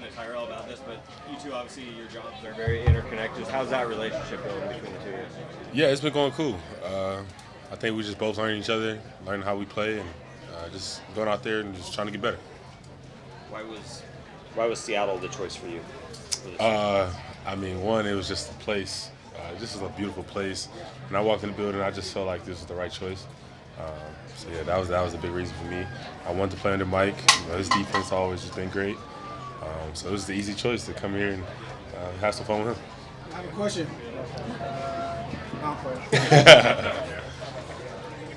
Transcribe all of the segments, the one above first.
talking to Tyrell about this, but you two, obviously, your jobs are very interconnected. How's that relationship going between the two of you? Yeah, it's been going cool. I think we just both learning each other, learning how we play, and just going out there and just trying to get better. Why was Seattle the choice for you? One, it was just the place. This is a beautiful place. When I walked in the building, I just felt like this was the right choice. That was a big reason for me. I wanted to play under Mike. His defense always just been great. So it was the easy choice to come here and have some fun with him. I have a question.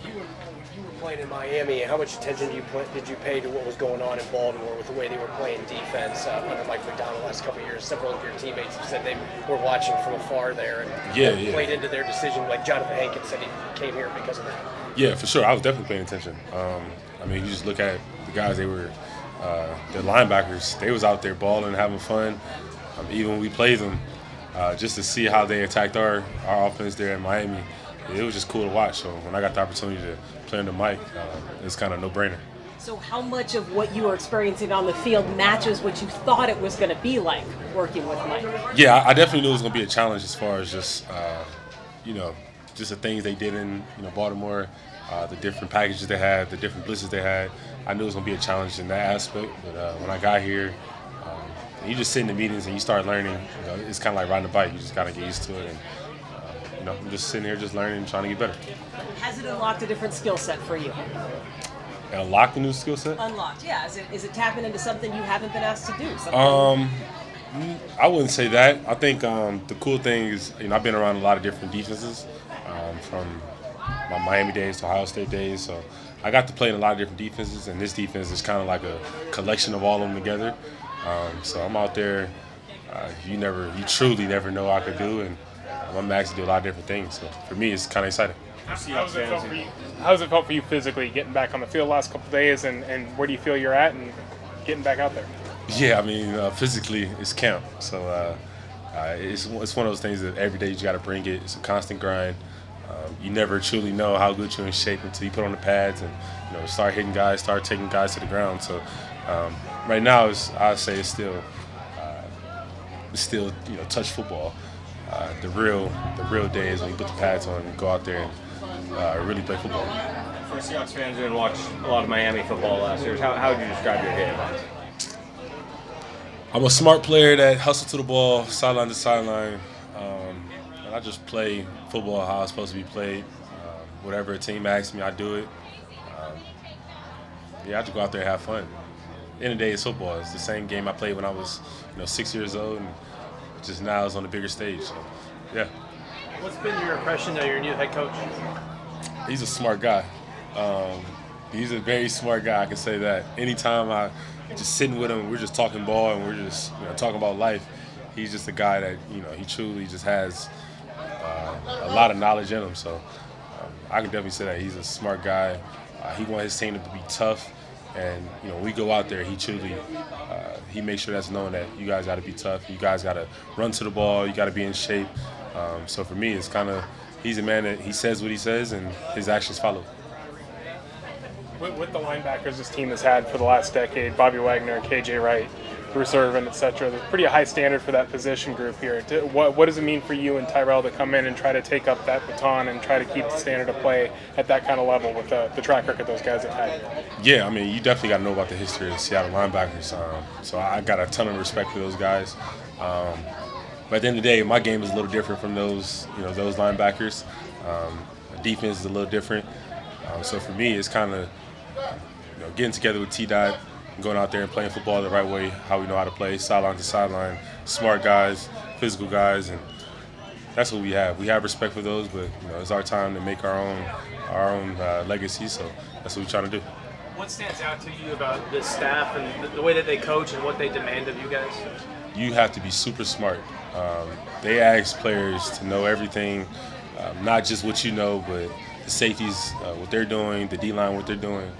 You were playing in Miami. How much attention did you pay to what was going on in Baltimore with the way they were playing defense under Mike Macdonald the last couple of years? Several of your teammates have said they were watching from afar there and played into their decision. Like Jonathan Hankins said, he came here because of that. Yeah, for sure. I was definitely paying attention. You just look at the guys. They were the linebackers. They was out there balling, having fun. Even when we played them, just to see how they attacked our offense there in Miami, it was just cool to watch. So when I got the opportunity to play under Mike, it's kind of no-brainer. So how much of what you were experiencing on the field matches what you thought it was going to be like working with Mike? Yeah, I definitely knew it was going to be a challenge as far as just just the things they did in Baltimore, the different packages they had, the different blitzes they had. I knew it was going to be a challenge in that aspect. But when I got here, you just sit in the meetings and you start learning. It's kind of like riding a bike. You just got to get used to it. And I'm just sitting here just learning and trying to get better. Has it unlocked a different skill set for you? Unlocked a new skill set? Unlocked, yeah. Is it tapping into something you haven't been asked to do? I wouldn't say that. I think the cool thing is, I've been around a lot of different defenses from my Miami days to Ohio State days. So I got to play in a lot of different defenses, and this defense is kind of like a collection of all of them together. So I'm out there. You truly never know what I could do, and I'm asked to do a lot of different things. So for me, it's kind of exciting. How's it felt for you physically getting back on the field the last couple of days, and where do you feel you're at and getting back out there? Yeah, physically it's camp. So it's one of those things that every day you got to bring it. It's a constant grind. You never truly know how good you're in shape until you put on the pads and start hitting guys, start taking guys to the ground. So right now, I'd say it's still touch football. The real day is when you put the pads on and go out there and really play football. For Seahawks fans who didn't watch a lot of Miami football last year, how would you describe your game? I'm a smart player that hustles to the ball, sideline to sideline. And I just play football how it's supposed to be played. Whatever a team asks me, I do it. I just go out there and have fun. At the end of the day, it's football. It's the same game I played when I was 6 years old, and just now it's on a bigger stage. So, yeah. What's been your impression of your new head coach? He's a smart guy. He's a very smart guy, I can say that. Anytime I just sitting with him, we're just talking ball and we're just talking about life. He's just a guy that he truly just has a lot of knowledge in him. So I can definitely say that he's a smart guy. He wants his team to be tough, and when we go out there, he truly he makes sure that's known that you guys got to be tough. You guys got to run to the ball. You got to be in shape. So for me, it's kind of he's a man that he says what he says and his actions follow. With the linebackers this team has had for the last decade, Bobby Wagner, KJ Wright, Bruce Irvin, etc. There's pretty high standard for that position group here. What does it mean for you and Tyrell to come in and try to take up that baton and try to keep the standard of play at that kind of level with the track record those guys have had? Yeah, you definitely got to know about the history of the Seattle linebackers. So I got a ton of respect for those guys. But at the end of the day, my game is a little different from those linebackers. The defense is a little different. So for me, it's kind of getting together with T-Dot, going out there and playing football the right way, how we know how to play, sideline to sideline, smart guys, physical guys, and that's what we have. We have respect for those, but it's our time to make our own legacy. So that's what we're trying to do. What stands out to you about this staff and the way that they coach and what they demand of you guys? You have to be super smart. They ask players to know everything, not just what you know, but the safeties, what they're doing, the D-line, what they're doing.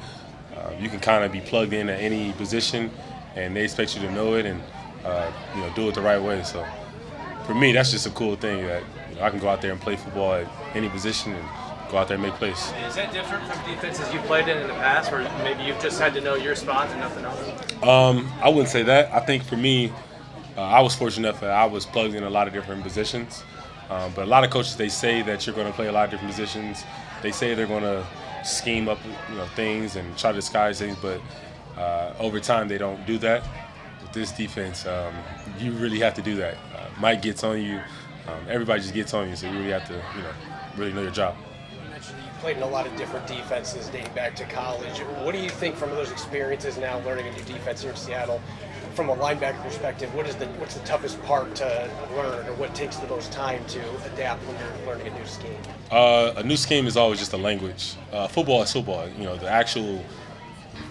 You can kind of be plugged in at any position, and they expect you to know it and do it the right way. So for me, that's just a cool thing that I can go out there and play football at any position and go out there and make plays. Is that different from defenses you played in the past, where maybe you've just had to know your spots and nothing else? I wouldn't say that. I think for me, I was fortunate enough that I was plugged in a lot of different positions. But a lot of coaches, they say that you're going to play a lot of different positions. They say they're going to scheme up, things and try to disguise things. But over time, they don't do that. With this defense, you really have to do that. Mike gets on you. Everybody just gets on you. So you really have to, really know your job. You mentioned you played in a lot of different defenses dating back to college. What do you think from those experiences now learning a new defense here in Seattle? From a linebacker perspective, what's the toughest part to learn, or what takes the most time to adapt when you're learning a new scheme? A new scheme is always just a language. Football is football. The actual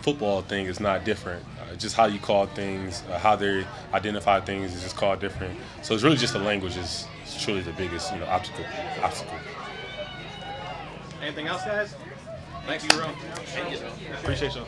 football thing is not different. Just how you call things, how they identify things is just called different. So it's really just the language is truly the biggest, obstacle. Anything else, guys? Thank you, Jerome. Appreciate you.